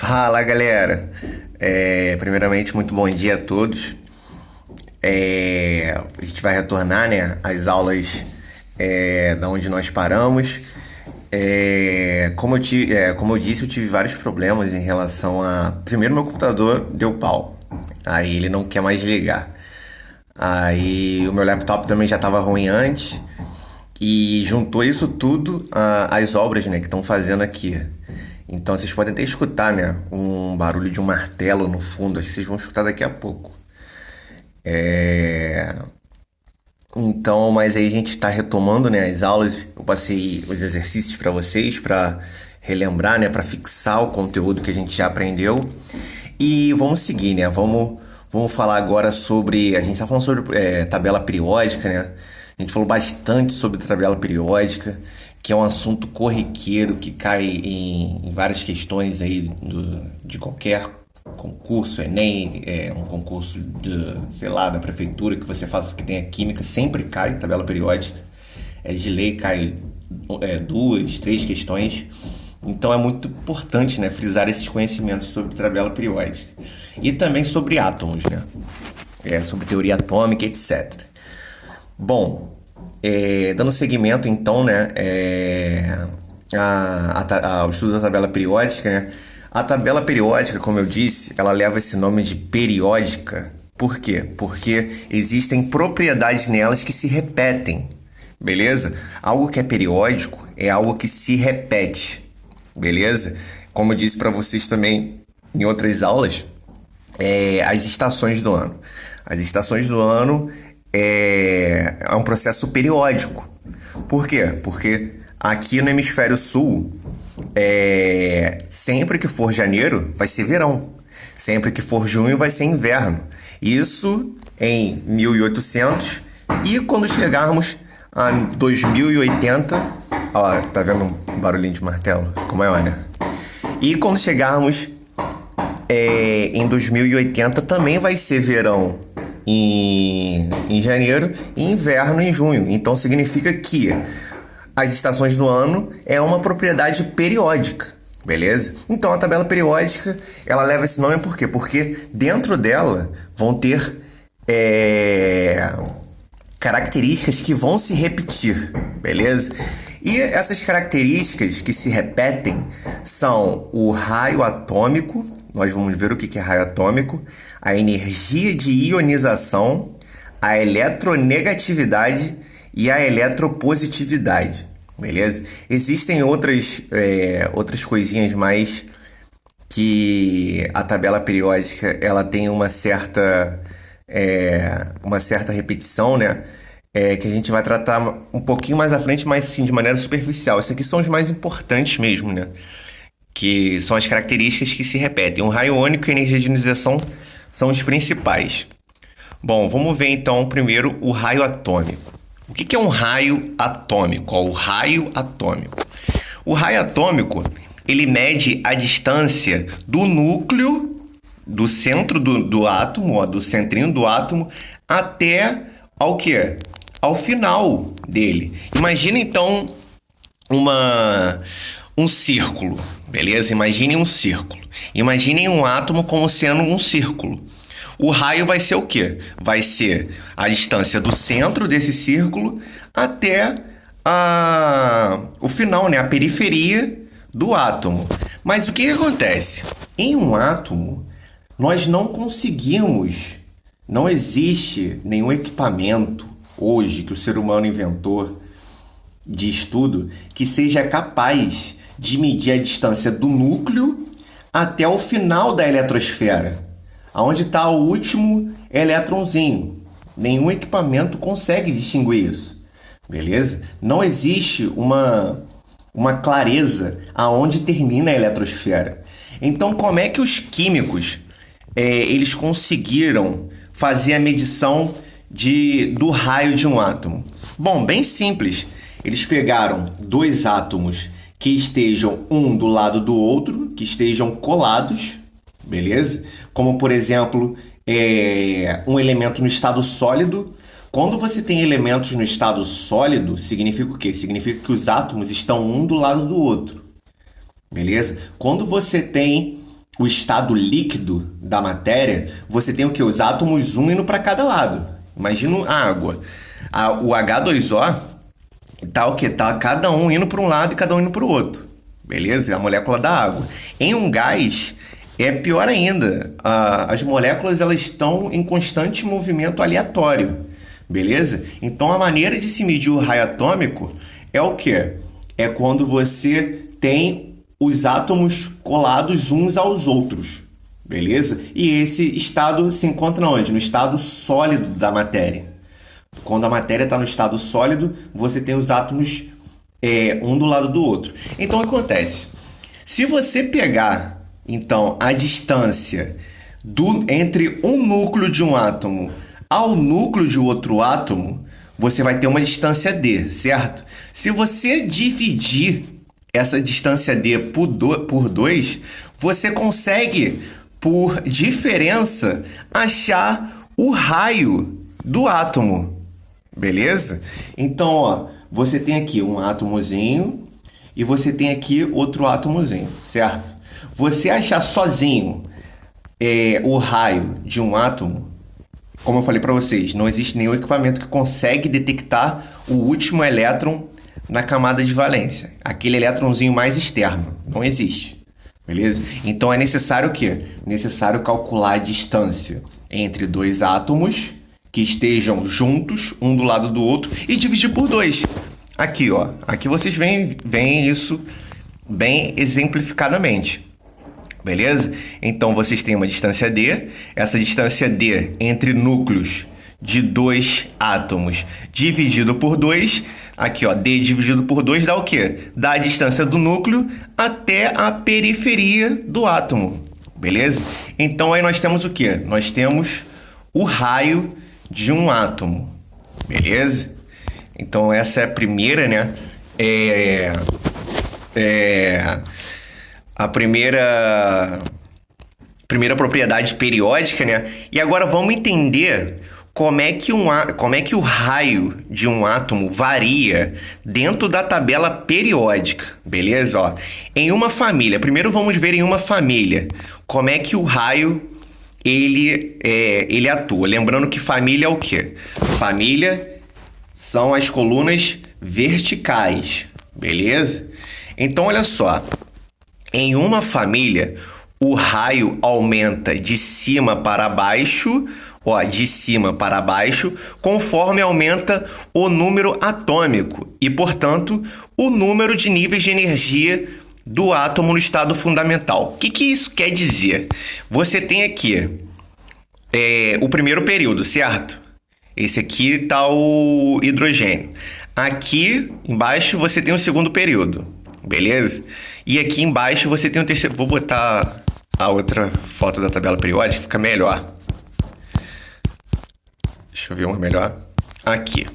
Fala, galera. Primeiramente, muito bom dia a todos. A gente vai retornar, né, às aulas da onde nós paramos. Como eu disse, eu tive vários problemas em relação a... Primeiro, meu computador deu pau. Aí ele não quer mais ligar. Aí o meu laptop também já estava ruim antes. E juntou isso tudo às obras, né, que estão fazendo aqui. Então vocês podem até escutar, né, um barulho de um martelo no fundo. Acho que vocês vão escutar daqui a pouco. Então, mas aí a gente está retomando, né, as aulas. Eu passei os exercícios para vocês, para relembrar, né, para fixar o conteúdo que a gente já aprendeu. E vamos seguir, né, vamos falar agora sobre... A gente está falando sobre tabela periódica, né. A gente falou bastante sobre tabela periódica, que é um assunto corriqueiro que cai em várias questões aí de qualquer concurso, Enem, um concurso da prefeitura que você faça que tenha química, sempre cai tabela periódica. De lei cai 2, 3 questões. Então é muito importante, né, frisar esses conhecimentos sobre tabela periódica. E também sobre átomos, né? Sobre teoria atômica, etc. Bom, dando seguimento então, né, ao estudo da tabela periódica, né? A tabela periódica, como eu disse, ela leva esse nome de periódica. Por quê? Porque existem propriedades nelas que se repetem, beleza? Algo que é periódico é algo que se repete, beleza? Como eu disse para vocês também em outras aulas, as estações do ano. As estações do ano é um processo periódico. Por quê? Porque aqui no hemisfério sul, sempre que for janeiro, vai ser verão. Sempre que for junho, vai ser inverno. Isso em 1800. E quando chegarmos a 2080... Ó, tá vendo um barulhinho de martelo? Ficou maior, né? E quando chegarmos em 2080, também vai ser verão em janeiro e inverno em junho. Então significa que as estações do ano é uma propriedade periódica, beleza? Então a tabela periódica, ela leva esse nome por quê? Porque dentro dela vão ter características que vão se repetir, beleza? E essas características que se repetem são o raio atômico. Nós vamos ver o que é raio atômico, a energia de ionização, a eletronegatividade e a eletropositividade, beleza? Existem outras coisinhas mais que a tabela periódica ela tem uma certa repetição, né? Que a gente vai tratar um pouquinho mais à frente, mas sim, de maneira superficial. Esses aqui são os mais importantes mesmo, né? Que são as características que se repetem. O raio ônico e a energia de ionização são os principais. Bom, vamos ver então primeiro o raio atômico. O que é um raio atômico? O raio atômico. O raio atômico, ele mede a distância do núcleo, do centro do átomo, do centrinho do átomo, até ao quê? Ao final dele. Imagina então um círculo, beleza? Imaginem um círculo. Imaginem um átomo como sendo um círculo. O raio vai ser o quê? Vai ser a distância do centro desse círculo até o final, né? A periferia do átomo. Mas o que acontece? Em um átomo, nós não conseguimos, não existe nenhum equipamento hoje que o ser humano inventou de estudo que seja capaz de medir a distância do núcleo até o final da eletrosfera, aonde está o último elétronzinho. Nenhum equipamento consegue distinguir isso, beleza? Não existe uma clareza aonde termina a eletrosfera. Então, como é que os químicos eles conseguiram fazer a medição do raio de um átomo? Bom, bem simples. Eles pegaram dois átomos que estejam um do lado do outro, que estejam colados, beleza? Como, por exemplo, um elemento no estado sólido. Quando você tem elementos no estado sólido, significa o quê? Significa que os átomos estão um do lado do outro, beleza? Quando você tem o estado líquido da matéria, você tem o quê? Os átomos um indo para cada lado. Imagina a água. O H2O tá o quê? Tá cada um indo para um lado e cada um indo para o outro. Beleza? É a molécula da água. Em um gás, é pior ainda. As moléculas elas estão em constante movimento aleatório. Beleza? Então, a maneira de se medir o raio atômico é o quê? É quando você tem os átomos colados uns aos outros. Beleza? E esse estado se encontra onde? No estado sólido da matéria. Quando a matéria está no estado sólido, você tem os átomos um do lado do outro. Então, o que acontece? Se você pegar, então, a distância entre um núcleo de um átomo ao núcleo de outro átomo, você vai ter uma distância d, certo? Se você dividir essa distância d por 2, você consegue, por diferença, achar o raio do átomo. Beleza? Então, ó, você tem aqui um átomozinho e você tem aqui outro átomozinho, certo? Você achar sozinho o raio de um átomo, como eu falei para vocês, não existe nenhum equipamento que consegue detectar o último elétron na camada de valência. Aquele elétronzinho mais externo. Não existe. Beleza? Então é necessário o quê? Necessário calcular a distância entre dois átomos que estejam juntos, um do lado do outro, e dividir por 2. Aqui, ó. Aqui vocês veem isso bem exemplificadamente. Beleza? Então, vocês têm uma distância D. Essa distância D entre núcleos de dois átomos dividido por 2. Aqui, ó, D dividido por 2 dá o quê? Dá a distância do núcleo até a periferia do átomo. Beleza? Então, aí nós temos o quê? Nós temos o raio de um átomo. Beleza? Então, essa é a primeira, né? A primeira propriedade periódica, né? E agora vamos entender como é que o raio de um átomo varia dentro da tabela periódica, beleza? Ó, em uma família, primeiro vamos ver em uma família como é que o raio ele atua. Lembrando que família é o quê? Família são as colunas verticais, beleza? Então, olha só. Em uma família, o raio aumenta de cima para baixo, conforme aumenta o número atômico e, portanto, o número de níveis de energia do átomo no estado fundamental. O que isso quer dizer? Você tem aqui o primeiro período, certo? Esse aqui está o hidrogênio. Aqui embaixo você tem o segundo período, beleza? E aqui embaixo você tem o terceiro. Vou botar a outra foto da tabela periódica, fica melhor. Deixa eu ver uma melhor. Aqui.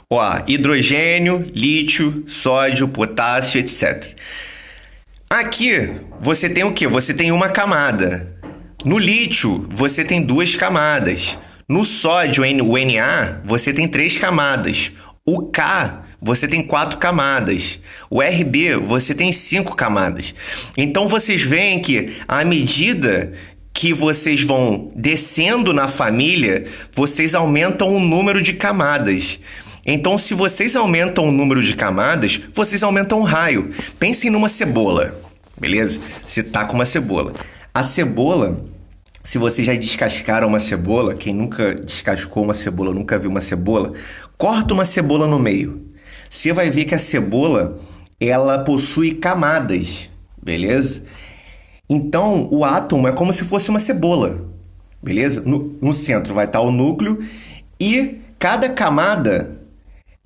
Ó, hidrogênio, lítio, sódio, potássio, etc. Aqui você tem o quê? Você tem uma camada. No lítio, você tem 2 camadas. No sódio, o Na, você tem 3 camadas. O K, você tem 4 camadas. O Rb, você tem 5 camadas. Então, vocês veem que, à medida que vocês vão descendo na família, vocês aumentam o número de camadas. Então, se vocês aumentam o número de camadas, vocês aumentam o raio. Pensem numa cebola, beleza? Você tá com uma cebola. A cebola, se vocês já descascaram uma cebola, quem nunca descascou uma cebola, nunca viu uma cebola, corta uma cebola no meio. Você vai ver que a cebola, ela possui camadas, beleza? Então, o átomo é como se fosse uma cebola, beleza? No centro vai estar o núcleo e cada camada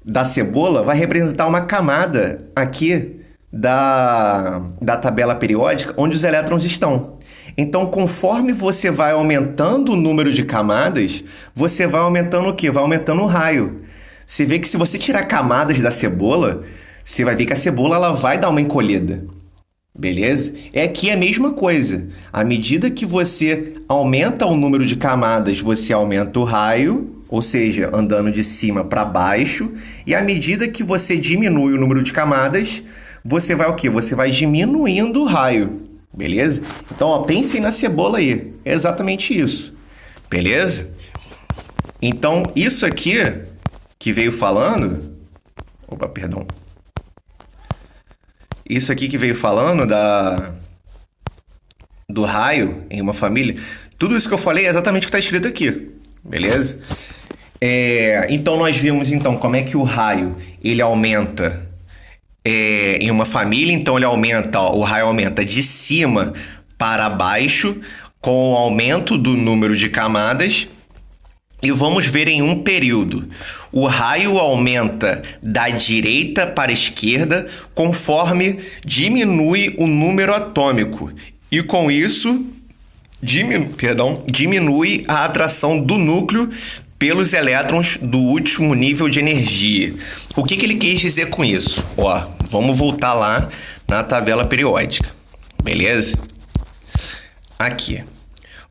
da cebola vai representar uma camada aqui da tabela periódica onde os elétrons estão. Então, conforme você vai aumentando o número de camadas, você vai aumentando o quê? Vai aumentando o raio. Você vê que se você tirar camadas da cebola, você vai ver que a cebola ela vai dar uma encolhida. Beleza? Aqui é a mesma coisa. À medida que você aumenta o número de camadas, você aumenta o raio, ou seja, andando de cima para baixo. E à medida que você diminui o número de camadas, você vai o quê? Você vai diminuindo o raio. beleza? Então, ó, pensem na cebola aí, é exatamente isso, beleza? Então, isso aqui que veio falando... Opa, perdão. Isso aqui que veio falando do raio em uma família, tudo isso que eu falei é exatamente o que está escrito aqui, beleza? Então, nós vimos então como é que o raio ele aumenta em uma família. Então, ele aumenta, ó, o raio aumenta de cima para baixo com o aumento do número de camadas. E vamos ver em um período. O raio aumenta da direita para a esquerda conforme diminui o número atômico. E com isso, diminui a atração do núcleo pelos elétrons do último nível de energia. O que ele quis dizer com isso? Ó, vamos voltar lá na tabela periódica. Beleza? Aqui.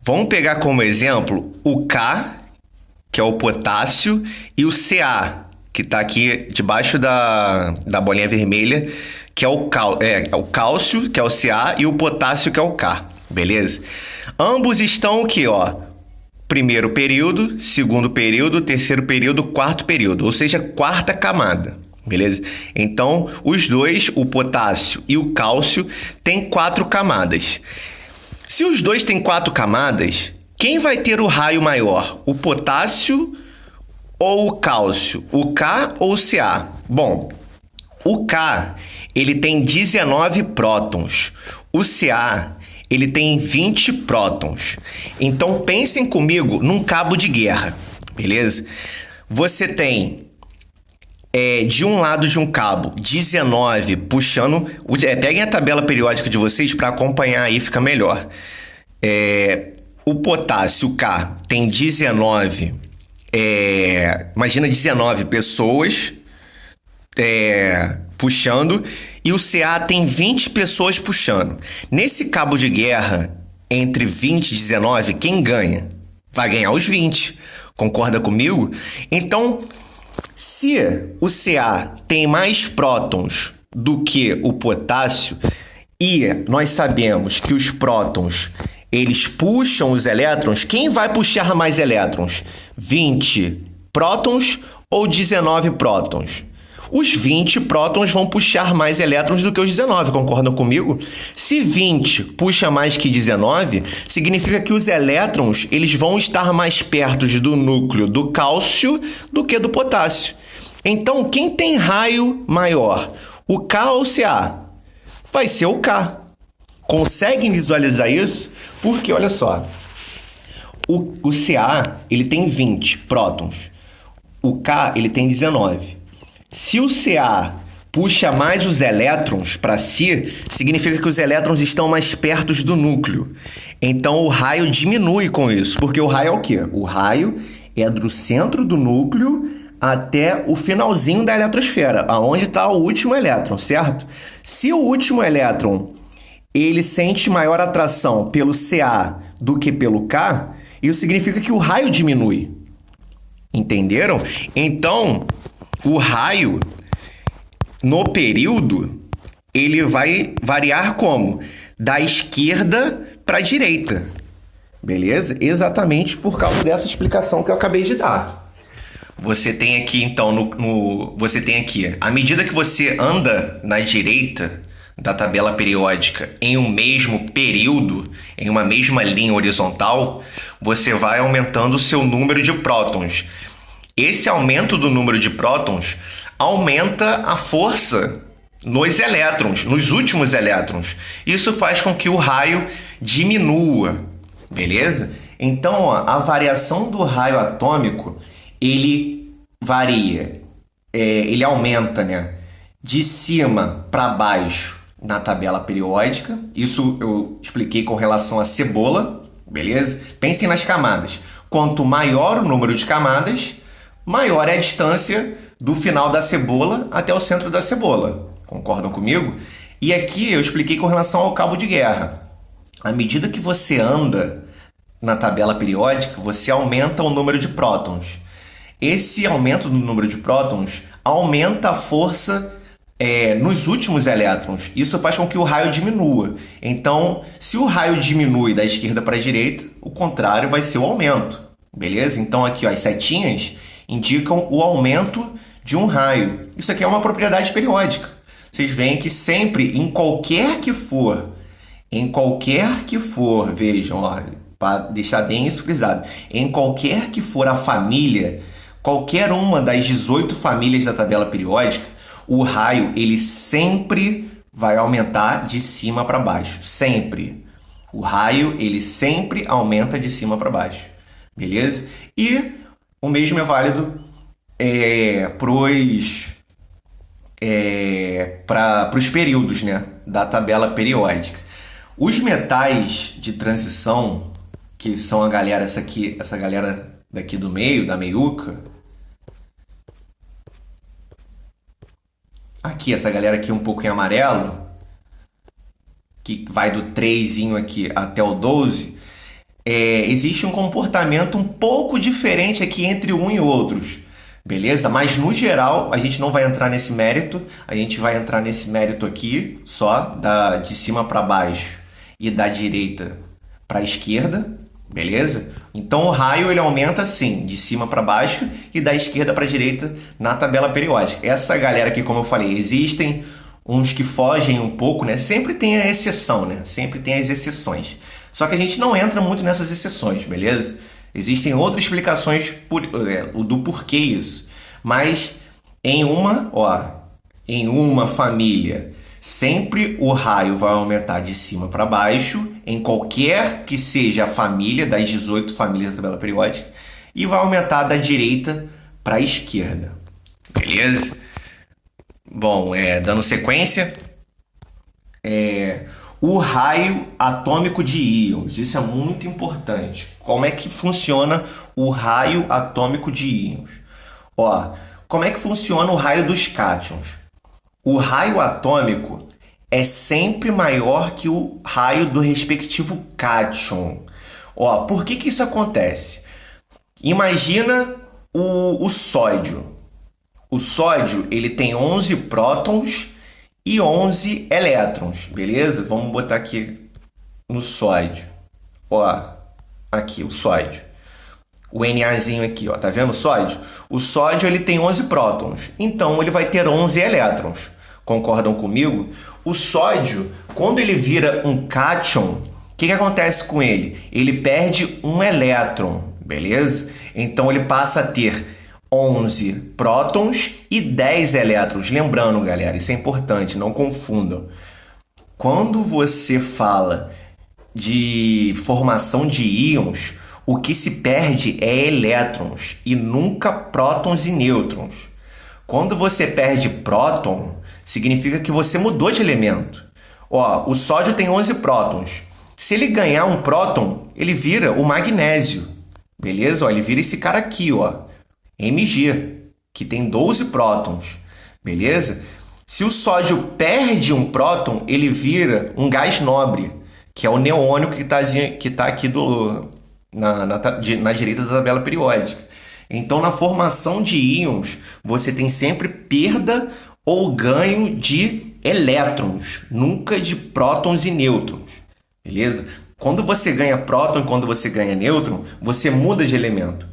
Vamos pegar como exemplo o K, que é o potássio, e o Ca, que está aqui debaixo da bolinha vermelha, que é o cálcio, que é o Ca, e o potássio, que é o K, beleza? Ambos estão aqui, ó, primeiro período, segundo período, terceiro período, quarto período, ou seja, quarta camada, beleza? Então, os dois, o potássio e o cálcio, têm 4 camadas. Se os dois têm 4 camadas... Quem vai ter o raio maior? O potássio ou o cálcio? O K ou o Ca? Bom, o K, ele tem 19 prótons. O Ca, ele tem 20 prótons. Então, pensem comigo num cabo de guerra, beleza? Você tem, de um lado de um cabo, 19 puxando... peguem a tabela periódica de vocês para acompanhar aí, fica melhor. O potássio, o K, tem 19, imagina 19 pessoas puxando, e o Ca tem 20 pessoas puxando. Nesse cabo de guerra, entre 20 e 19, quem ganha? Vai ganhar os 20. Concorda comigo? Então, se o Ca tem mais prótons do que o potássio, e nós sabemos que os prótons... eles puxam os elétrons. Quem vai puxar mais elétrons? 20 prótons ou 19 prótons? Os 20 prótons vão puxar mais elétrons do que os 19, concordam comigo? Se 20 puxa mais que 19, significa que os elétrons eles vão estar mais perto do núcleo do cálcio do que do potássio. Então, quem tem raio maior? O K ou o Ca? Vai ser o K. Conseguem visualizar isso? Porque, olha só, o Ca, ele tem 20 prótons, o K, ele tem 19. Se o Ca puxa mais os elétrons para si, significa que os elétrons estão mais perto do núcleo. Então, o raio diminui com isso, porque o raio é o quê? O raio é do centro do núcleo até o finalzinho da eletrosfera, aonde está o último elétron, certo? Se o último elétron... ele sente maior atração pelo Ca do que pelo K, isso significa que o raio diminui. Entenderam? Então, o raio, no período, ele vai variar como? Da esquerda para a direita. Beleza? Exatamente por causa dessa explicação que eu acabei de dar. Você tem aqui, então, você tem aqui, à medida que você anda na direita da tabela periódica em um mesmo período, em uma mesma linha horizontal, você vai aumentando o seu número de prótons. Esse aumento do número de prótons aumenta a força nos elétrons, nos últimos elétrons. Isso faz com que o raio diminua, beleza? Então, ó, a variação do raio atômico, ele varia, ele aumenta, né, de cima para baixo na tabela periódica. Isso eu expliquei com relação à cebola, beleza? Pensem nas camadas. Quanto maior o número de camadas, maior é a distância do final da cebola até o centro da cebola. Concordam comigo? E aqui eu expliquei com relação ao cabo de guerra. À medida que você anda na tabela periódica, você aumenta o número de prótons. Esse aumento do número de prótons aumenta a força nos últimos elétrons. Isso faz com que o raio diminua. Então, se o raio diminui da esquerda para a direita, o contrário vai ser o aumento. Beleza? Então, aqui ó, as setinhas indicam o aumento de um raio. Isso aqui é uma propriedade periódica. Vocês veem que sempre, em qualquer que for, vejam, para deixar bem isso frisado, em qualquer que for a família, qualquer uma das 18 famílias da tabela periódica, o raio ele sempre vai aumentar de cima para baixo. Sempre. O raio ele sempre aumenta de cima para baixo. Beleza? E o mesmo é válido para os períodos, né, da tabela periódica. Os metais de transição, que são essa galera daqui do meio, da meiuca, aqui, essa galera aqui um pouco em amarelo, que vai do 3 aqui até o 12, existe um comportamento um pouco diferente aqui entre um e outros. Beleza? Mas no geral, a gente não vai entrar nesse mérito. A gente vai entrar nesse mérito aqui, só de cima para baixo e da direita para a esquerda. Beleza? Então o raio ele aumenta assim, de cima para baixo e da esquerda para a direita na tabela periódica. Essa galera aqui, como eu falei, existem uns que fogem um pouco, né? Sempre tem a exceção, né? Sempre tem as exceções. Só que a gente não entra muito nessas exceções, beleza? Existem outras explicações do porquê isso. Mas em uma família, sempre o raio vai aumentar de cima para baixo, em qualquer que seja a família, das 18 famílias da tabela periódica, e vai aumentar da direita para a esquerda. Beleza? Bom, dando sequência, o raio atômico de íons. Isso é muito importante. Como é que funciona o raio atômico de íons? Como é que funciona o raio dos cátions? O raio atômico é sempre maior que o raio do respectivo cátion. Por que isso acontece? Imagina o sódio. O sódio ele tem 11 prótons e 11 elétrons, beleza? Vamos botar aqui no sódio. Aqui o sódio. O Nazinho aqui, tá vendo o sódio? O sódio ele tem 11 prótons, então ele vai ter 11 elétrons. Concordam comigo? O sódio, quando ele vira um cátion, o que acontece com ele? Ele perde um elétron, beleza? Então ele passa a ter 11 prótons e 10 elétrons. Lembrando, galera, isso é importante, não confundam. Quando você fala de formação de íons, o que se perde é elétrons e nunca prótons e nêutrons. Quando você perde próton, significa que você mudou de elemento. O sódio tem 11 prótons. Se ele ganhar um próton, ele vira o magnésio. Beleza? Ele vira esse cara aqui, Mg, que tem 12 prótons. Beleza? Se o sódio perde um próton, ele vira um gás nobre, que é o neônio que está aqui na direita da tabela periódica. Então, na formação de íons, você tem sempre perda ou ganho de elétrons, nunca de prótons e nêutrons. Beleza? Quando você ganha próton e quando você ganha nêutron, você muda de elemento.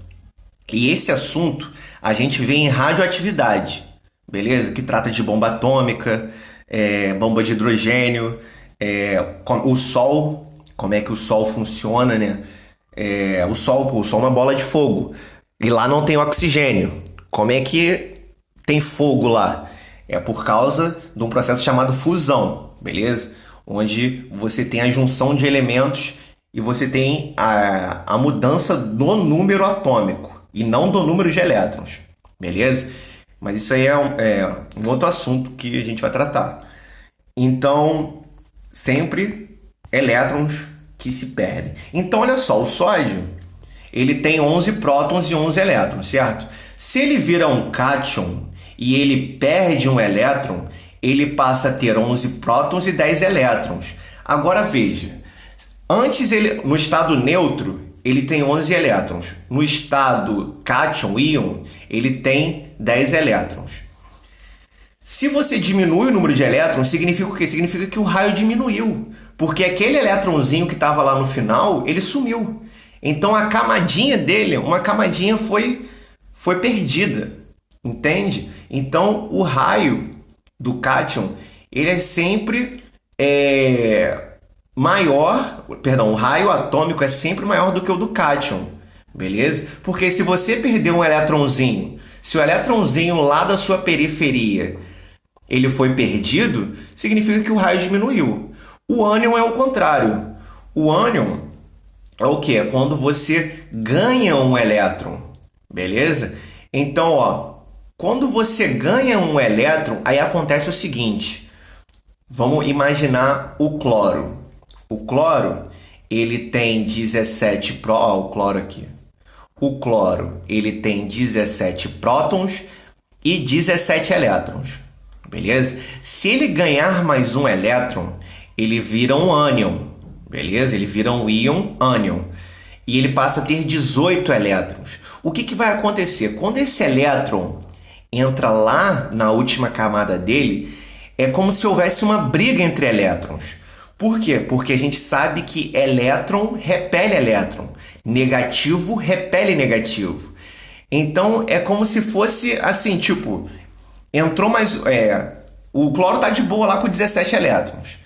E esse assunto a gente vê em radioatividade, beleza? Que trata de bomba atômica, bomba de hidrogênio, o Sol, como é que o Sol funciona, né? O Sol é uma bola de fogo. E lá não tem oxigênio. Como é que tem fogo lá? É por causa de um processo chamado fusão, beleza? Onde você tem a junção de elementos e você tem a mudança do número atômico e não do número de elétrons, beleza? Mas isso aí é um outro assunto que a gente vai tratar. Então, sempre elétrons que se perdem. Então, olha só, o sódio ele tem 11 prótons e 11 elétrons, certo? Se ele vira um cátion e ele perde um elétron, ele passa a ter 11 prótons e 10 elétrons. Agora veja, antes no estado neutro, ele tem 11 elétrons. No estado cátion, íon, ele tem 10 elétrons. Se você diminui o número de elétrons, significa o quê? Significa que o raio diminuiu. Porque aquele elétronzinho que estava lá no final, ele sumiu. Então a camadinha dele, uma camadinha foi perdida. Entende? Então o raio do cátion, ele é sempre maior, perdão, o raio atômico é sempre maior do que o do cátion. Beleza? Porque se você perder um elétronzinho, se o elétronzinho lá da sua periferia ele foi perdido, significa que o raio diminuiu. O ânion é o contrário. O ânion é o que? É quando você ganha um elétron. Beleza? Então, ó, quando você ganha um elétron, aí acontece o seguinte. Vamos imaginar o cloro. O cloro, ele tem 17 o cloro aqui. O cloro, ele tem 17 prótons e 17 elétrons. Beleza? Se ele ganhar mais um elétron, ele vira um ânion. Beleza? Ele vira um íon ânion. E ele passa a ter 18 elétrons. O que vai acontecer? Quando esse elétron entra lá na última camada dele, é como se houvesse uma briga entre elétrons. Por quê? Porque a gente sabe que elétron repele elétron. Negativo repele negativo. Então é como se fosse assim, tipo, entrou mais. O cloro tá de boa lá com 17 elétrons.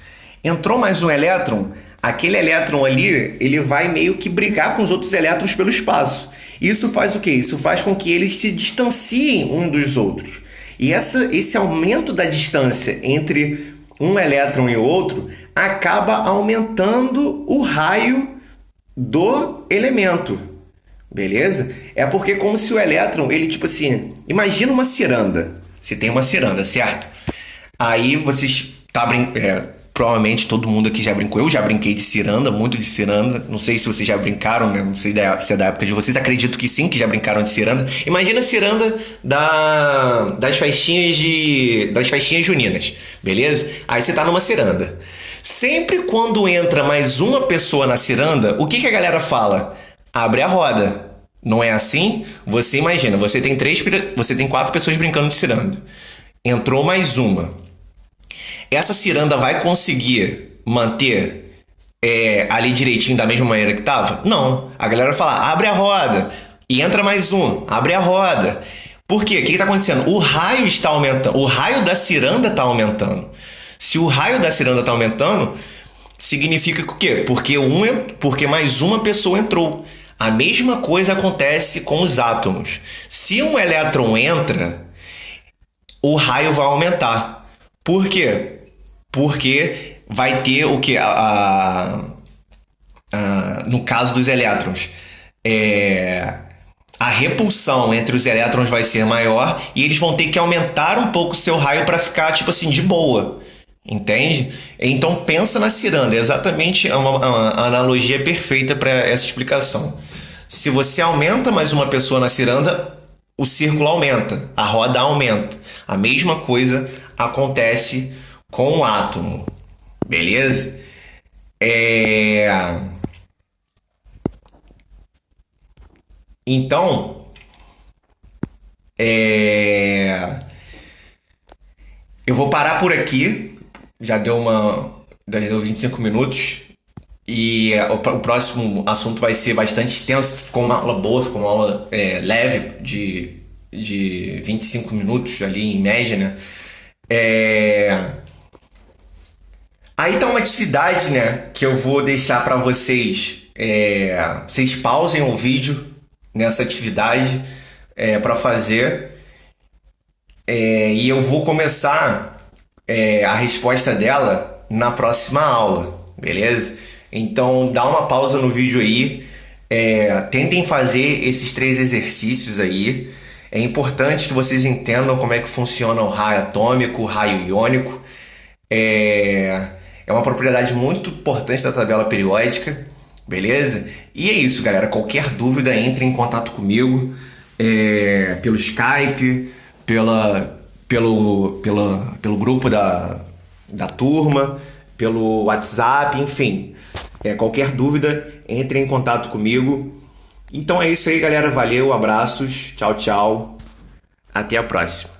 Entrou mais um elétron, aquele elétron ali, ele vai meio que brigar com os outros elétrons pelo espaço. Isso faz o quê? Isso faz com que eles se distanciem um dos outros. E esse aumento da distância entre um elétron e o outro acaba aumentando o raio do elemento. Beleza? É porque como se o elétron, ele tipo assim, imagina uma ciranda. Você tem uma ciranda, certo? Aí vocês provavelmente todo mundo aqui já brincou. Eu já brinquei de ciranda, muito de ciranda. Não sei se vocês já brincaram, né? Não sei se é da época de vocês. Acredito que sim, que já brincaram de ciranda. Imagina a ciranda das festinhas juninas, beleza? Aí você tá numa ciranda. Sempre quando entra mais uma pessoa na ciranda, o que a galera fala? Abre a roda. Não é assim? Você imagina, você tem 4 pessoas brincando de ciranda. Entrou mais uma. Essa ciranda vai conseguir manter ali direitinho da mesma maneira que estava? Não. A galera vai falar, abre a roda. E entra mais um, abre a roda. Por quê? O que está acontecendo? O raio está aumentando. O raio da ciranda está aumentando. Se o raio da ciranda está aumentando, significa que o quê? Porque mais uma pessoa entrou. A mesma coisa acontece com os átomos. Se um elétron entra, o raio vai aumentar. Por quê? Porque vai ter o que? No caso dos elétrons, a repulsão entre os elétrons vai ser maior e eles vão ter que aumentar um pouco o seu raio para ficar, tipo assim, de boa. Entende? Então pensa na ciranda, é exatamente uma analogia perfeita para essa explicação. Se você aumenta mais uma pessoa na ciranda, o círculo aumenta, a roda aumenta. A mesma coisa acontece com o átomo, beleza? Então, eu vou parar por aqui. Já deu 25 minutos. E o próximo assunto vai ser bastante extenso. Ficou uma aula boa, ficou uma aula leve de 25 minutos ali em média, né? Aí tá uma atividade, né, que eu vou deixar para vocês. Vocês pausem o vídeo nessa atividade para fazer. E eu vou começar a resposta dela na próxima aula, beleza? Então dá uma pausa no vídeo aí, tentem fazer esses 3 exercícios aí. É importante que vocês entendam como é que funciona o raio atômico, o raio iônico. É uma propriedade muito importante da tabela periódica, beleza? E é isso, galera. Qualquer dúvida, entre em contato comigo pelo Skype, pelo grupo da turma, pelo WhatsApp, enfim. Qualquer dúvida, entre em contato comigo. Então é isso aí, galera. Valeu, abraços, tchau, tchau. Até a próxima.